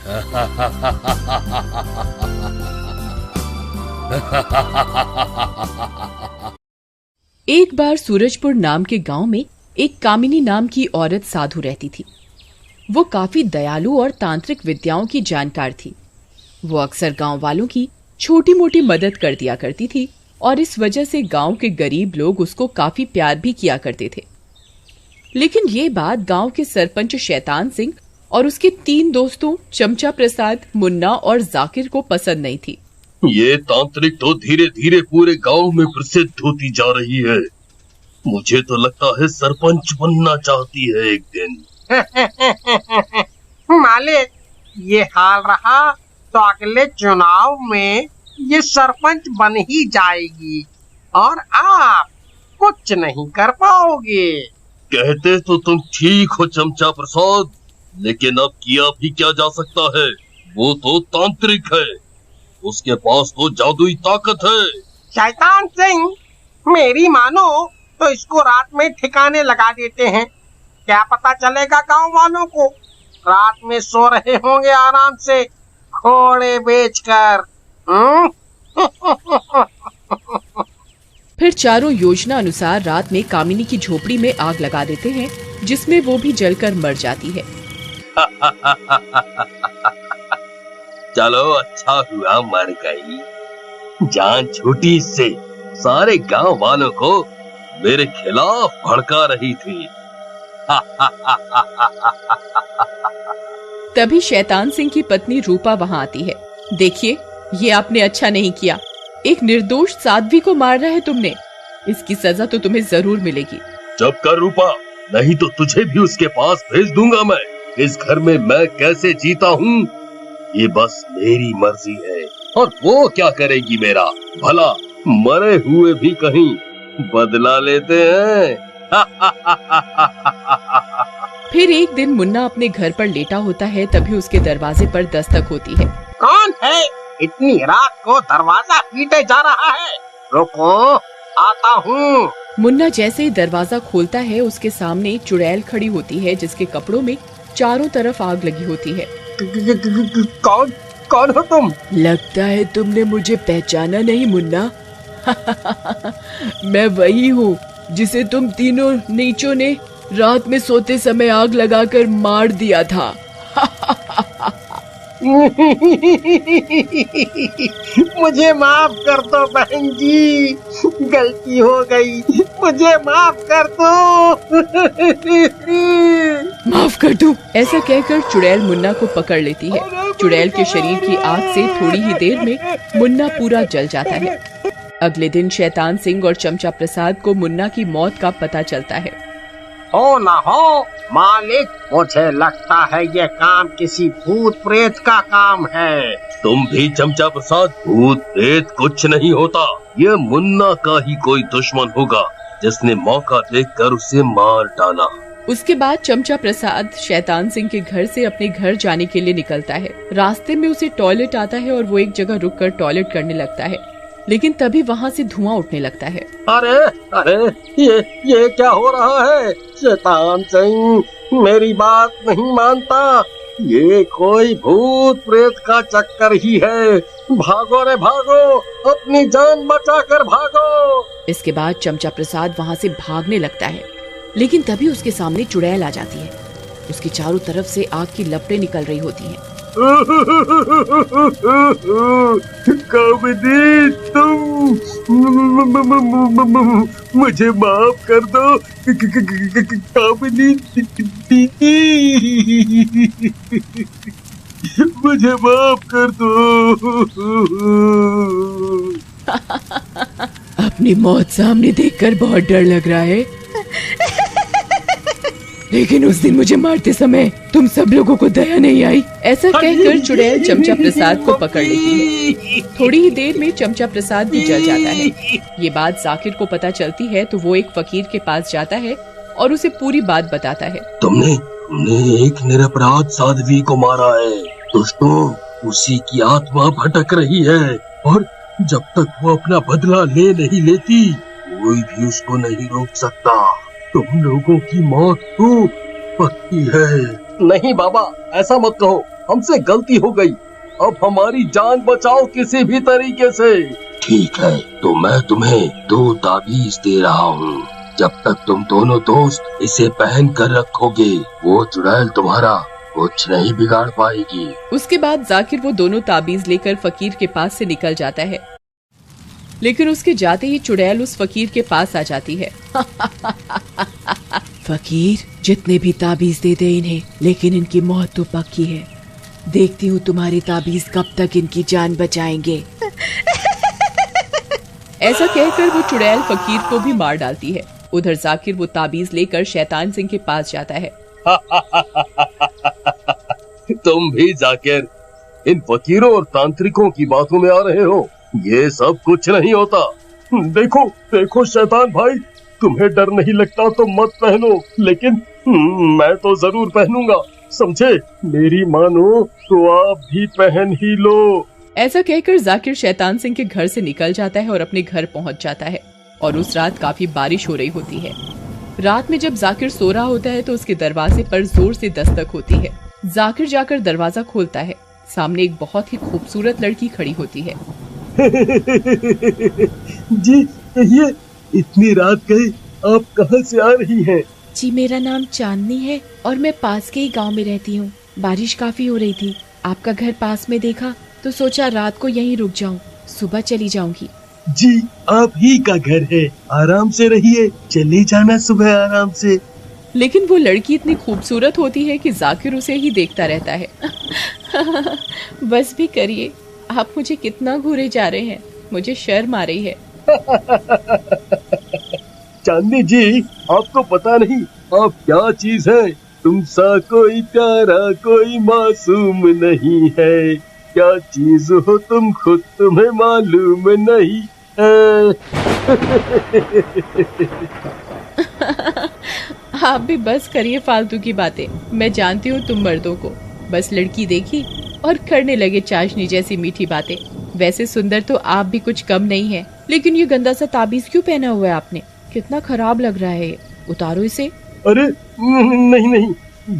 एक बार सूरजपुर नाम के गांव में एक कामिनी नाम की औरत साधु रहती थी। वो काफी दयालु और तांत्रिक विद्याओं की जानकार थी। वो अक्सर गांव वालों की छोटी मोटी मदद कर दिया करती थी और इस वजह से गांव के गरीब लोग उसको काफी प्यार भी किया करते थे। लेकिन ये बात गांव के सरपंच शैतान सिंह और उसके 3 दोस्तों चमचा प्रसाद, मुन्ना और जाकिर को पसंद नहीं थी। ये तांत्रिक तो धीरे धीरे पूरे गांव में प्रसिद्ध होती जा रही है। मुझे तो लगता है सरपंच बनना चाहती है एक दिन। मालिक, ये हाल रहा तो अगले चुनाव में ये सरपंच बन ही जाएगी और आप कुछ नहीं कर पाओगे। कहते तो तुम ठीक हो चमचा प्रसाद, लेकिन अब किया भी क्या जा सकता है। वो तो तांत्रिक है, उसके पास तो जादुई ताकत है। शैतान सिंह, मेरी मानो तो इसको रात में ठिकाने लगा देते हैं। क्या पता चलेगा गांव वालों को, रात में सो रहे होंगे आराम से घोड़े बेचकर। फिर चारों योजना अनुसार रात में कामिनी की झोपड़ी में आग लगा देते हैं, जिसमें वो भी जलकर मर जाती है। चलो अच्छा हुआ मर गई, जान छूटी इससे। सारे गांव वालों को मेरे खिलाफ भड़का रही थी। तभी शैतान सिंह की पत्नी रूपा वहां आती है। देखिए, ये आपने अच्छा नहीं किया। एक निर्दोष साध्वी को मार रहा है तुमने। इसकी सजा तो तुम्हें जरूर मिलेगी। चुप कर रूपा, नहीं तो तुझे भी उसके पास भेज दूंगा मैं। इस घर में मैं कैसे जीता हूँ ये बस मेरी मर्जी है, और वो क्या करेगी मेरा भला। मरे हुए भी कहीं बदला लेते हैं। फिर एक दिन मुन्ना अपने घर पर लेटा होता है, तभी उसके दरवाजे पर दस्तक होती है। कौन है? इतनी रात को दरवाजा पीटे जा रहा है। रुको, आता हूँ। मुन्ना जैसे ही दरवाजा खोलता है, उसके सामने एक चुड़ैल खड़ी होती है, जिसके कपड़ों में चारों तरफ आग लगी होती है। कौन हो तुम? लगता है तुमने मुझे पहचाना नहीं मुन्ना। मैं वही हूँ जिसे तुम तीनों नीचों ने रात में सोते समय आग लगाकर मार दिया था। मुझे माफ कर दो बहन जी, गलती हो गई, मुझे माफ कर दो। माफ कर दूं? ऐसा कहकर चुड़ैल मुन्ना को पकड़ लेती है। चुड़ैल के शरीर की आग से थोड़ी ही देर में मुन्ना पूरा जल जाता है। अगले दिन शैतान सिंह और चमचा प्रसाद को मुन्ना की मौत का पता चलता है। हो ना हो मालिक, मुझे लगता है ये काम किसी भूत प्रेत का काम है। तुम भी चमचा प्रसाद, भूत प्रेत कुछ नहीं होता। ये मुन्ना का ही कोई दुश्मन होगा जिसने मौका देखकर उसे मार डाला। उसके बाद चमचा प्रसाद शैतान सिंह के घर से अपने घर जाने के लिए निकलता है। रास्ते में उसे टॉयलेट आता है और वो एक जगह रुककर टॉयलेट करने लगता है, लेकिन तभी वहाँ से धुआं उठने लगता है। अरे अरे, ये क्या हो रहा है? शैतान सिंह मेरी बात नहीं मानता। ये कोई भूत प्रेत का चक्कर ही है। भागो रे भागो, अपनी जान बचाकर भागो। इसके बाद चमचा प्रसाद वहाँ से भागने लगता है, लेकिन तभी उसके सामने चुड़ैल आ जाती है। उसकी चारों तरफ से आग की लपटें निकल रही होती हैं। कामिनी, तुम मुझे माफ कर दो। कामिनी दीदी, मुझे माफ कर दो। अपनी मौत सामने देखकर बहुत डर लग रहा है, लेकिन उस दिन मुझे मारते समय तुम सब लोगों को दया नहीं आई। ऐसा कहकर चुड़ैल चमचा प्रसाद को पकड़ लेती है। थोड़ी ही देर में चमचा प्रसाद भी जल जाता है। ये बात जाकिर को पता चलती है तो वो एक फकीर के पास जाता है और उसे पूरी बात बताता है। तुमने एक निरपराध साध्वी को मारा है। दोस्तों, उसी की आत्मा भटक रही है, और जब तक वो अपना बदला ले नहीं लेती, कोई भी उसको नहीं रोक सकता। तुम लोगों की मौत तो पक्की है। नहीं बाबा, ऐसा मत कहो, हमसे गलती हो गई। अब हमारी जान बचाओ किसी भी तरीके से। ठीक है, तो मैं तुम्हें 2 ताबीज दे रहा हूँ। जब तक तुम दोनों दोस्त इसे पहन कर रखोगे, वो चुड़ैल तुम्हारा कुछ नहीं बिगाड़ पाएगी। उसके बाद जाकिर वो दोनों ताबीज लेकर फकीर के पास से निकल जाता है, लेकिन उसके जाते ही चुड़ैल उस फकीर के पास आ जाती है। फकीर, जितने भी ताबीज दे दे इन्हें, लेकिन इनकी मौत तो पक्की है। देखती हूँ तुम्हारी ताबीज कब तक इनकी जान बचाएंगे। ऐसा कहकर वो चुड़ैल फकीर को भी मार डालती है। उधर जाकिर वो ताबीज लेकर शैतान सिंह के पास जाता है। तुम भी जाकिर इन फकीरों और तांत्रिकों की बातों में आ रहे हो। ये सब कुछ नहीं होता। देखो देखो शैतान भाई, तुम्हें डर नहीं लगता तो मत पहनो, लेकिन मैं तो जरूर पहनूंगा, समझे? मेरी मानो तो आप भी पहन ही लो। ऐसा कहकर जाकिर शैतान सिंह के घर से निकल जाता है और अपने घर पहुंच जाता है। और उस रात काफी बारिश हो रही होती है। रात में जब जाकिर सो रहा होता है तो उसके दरवाजे पर जोर से दस्तक होती है। जाकिर जाकर दरवाजा खोलता है। सामने एक बहुत ही खूबसूरत लड़की खड़ी होती है। जी, ये इतनी रात गई, आप कहाँ से आ रही हैं? जी, मेरा नाम चांदनी है और मैं पास के ही गांव में रहती हूँ। बारिश काफी हो रही थी, आपका घर पास में देखा तो सोचा रात को यहीं रुक जाऊं, सुबह चली जाऊंगी। जी, आप ही का घर है, आराम से रहिए, चले जाना सुबह आराम से। लेकिन वो लड़की इतनी खूबसूरत होती है कि जाकिर उसे ही देखता रहता है। बस भी करिए, आप मुझे कितना घूरे जा रहे हैं, मुझे शर्म आ रही है। चांदनी जी, आपको पता नहीं आप क्या चीज है। तुम सा कोई प्यारा कोई मासूम नहीं है, क्या चीज हो तुम खुद तुम्हें मालूम नहीं है। आप भी बस करिए फालतू की बातें। मैं जानती हूँ तुम मर्दों को बस लड़की देखी और करने लगे चाशनी जैसी मीठी बातें। वैसे सुंदर तो आप भी कुछ कम नहीं है, लेकिन ये गंदा सा ताबीज क्यों पहना हुआ है आपने? कितना खराब लग रहा है ये, उतारो इसे। अरे नहीं नहीं,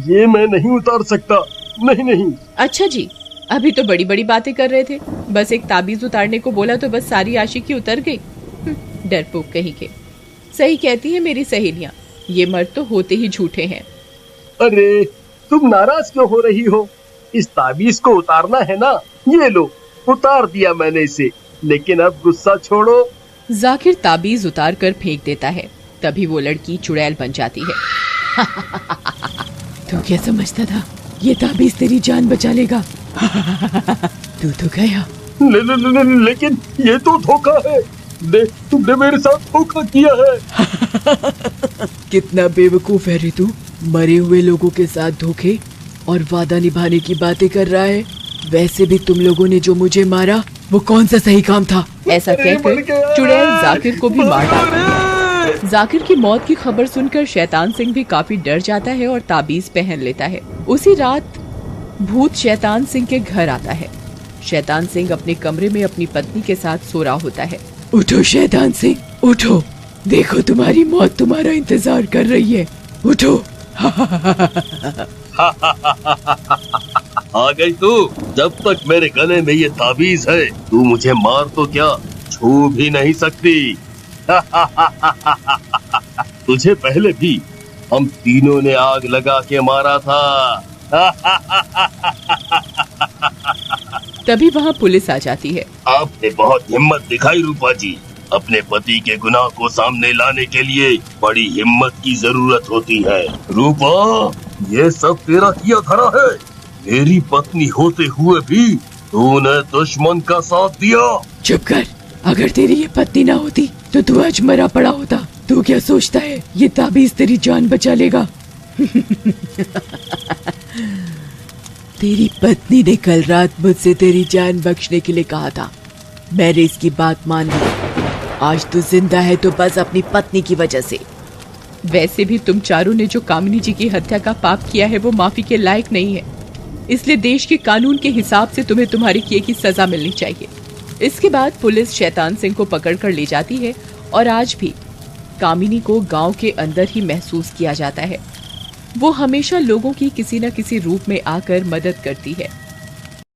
ये मैं नहीं उतार सकता, नहीं नहीं। अच्छा जी, अभी तो बड़ी बड़ी बातें कर रहे थे, बस एक ताबीज उतारने को बोला तो बस सारी आशिकी उतर गई। डरपोक कहीं के। सही कहती है मेरी सहेलियां, ये मर्द तो होते ही झूठे हैं। अरे तुम नाराज क्यों हो रही हो? इस ताबीज को उतारना है ना, ये लो, उतार दिया मैंने इसे, लेकिन अब गुस्सा छोड़ो। जाकिर ताबीज उतार कर फेंक देता है। तभी वो लड़की चुड़ैल बन जाती है। तू क्या समझता था ये ताबीज तेरी जान बचा लेगा? तू तो गया। लेकिन ये तो धोखा है। तुमने मेरे साथ धोखा किया है। कितना बेवकूफ है रे तू, मरे हुए लोगों के साथ धोखे और वादा निभाने की बातें कर रहा है। वैसे भी तुम लोगों ने जो मुझे मारा वो कौन सा सही काम था? ऐसा कहकर चुड़ैल जाकिर को भी मार डालती है। जाकिर की मौत की खबर सुनकर शैतान सिंह भी काफी डर जाता है और ताबीज पहन लेता है। उसी रात भूत शैतान सिंह के घर आता है। शैतान सिंह अपने कमरे में अपनी पत्नी के साथ सो रहा होता है। उठो शैतान सिंह, उठो, देखो तुम्हारी मौत तुम्हारा इंतजार कर रही है, उठो। आ गई तू? जब तक मेरे गले में ये ताबीज है, तू मुझे मार तो क्या, छू भी नहीं सकती। तुझे पहले भी हम तीनों ने आग लगा के मारा था। तभी वहाँ पुलिस आ जाती है। आपने बहुत हिम्मत दिखाई रूपा जी। अपने पति के गुनाह को सामने लाने के लिए बड़ी हिम्मत की जरूरत होती है। रूपा, ये सब तेरा किया धरा है। मेरी पत्नी होते हुए भी तूने दुश्मन का साथ दिया। चुप कर, अगर तेरी ये पत्नी ना होती तो तू आज मरा पड़ा होता। तू क्या सोचता है ये ताबीज तेरी जान बचा लेगा? तेरी पत्नी ने कल रात मुझसे तेरी जान बख्शने के लिए कहा था, मैंने इसकी बात मान ली। आज तू जिंदा है तो बस अपनी पत्नी की वजह से। वैसे भी तुम चारों ने जो कामिनी जी की हत्या का पाप किया है वो माफी के लायक नहीं है, इसलिए देश के कानून के हिसाब से तुम्हें तुम्हारे किए की सजा मिलनी चाहिए। इसके बाद पुलिस शैतान सिंह को पकड़ कर ले जाती है और आज भी कामिनी को गांव के अंदर ही महसूस किया जाता है। वो हमेशा लोगों की किसी न किसी रूप में आकर मदद करती है।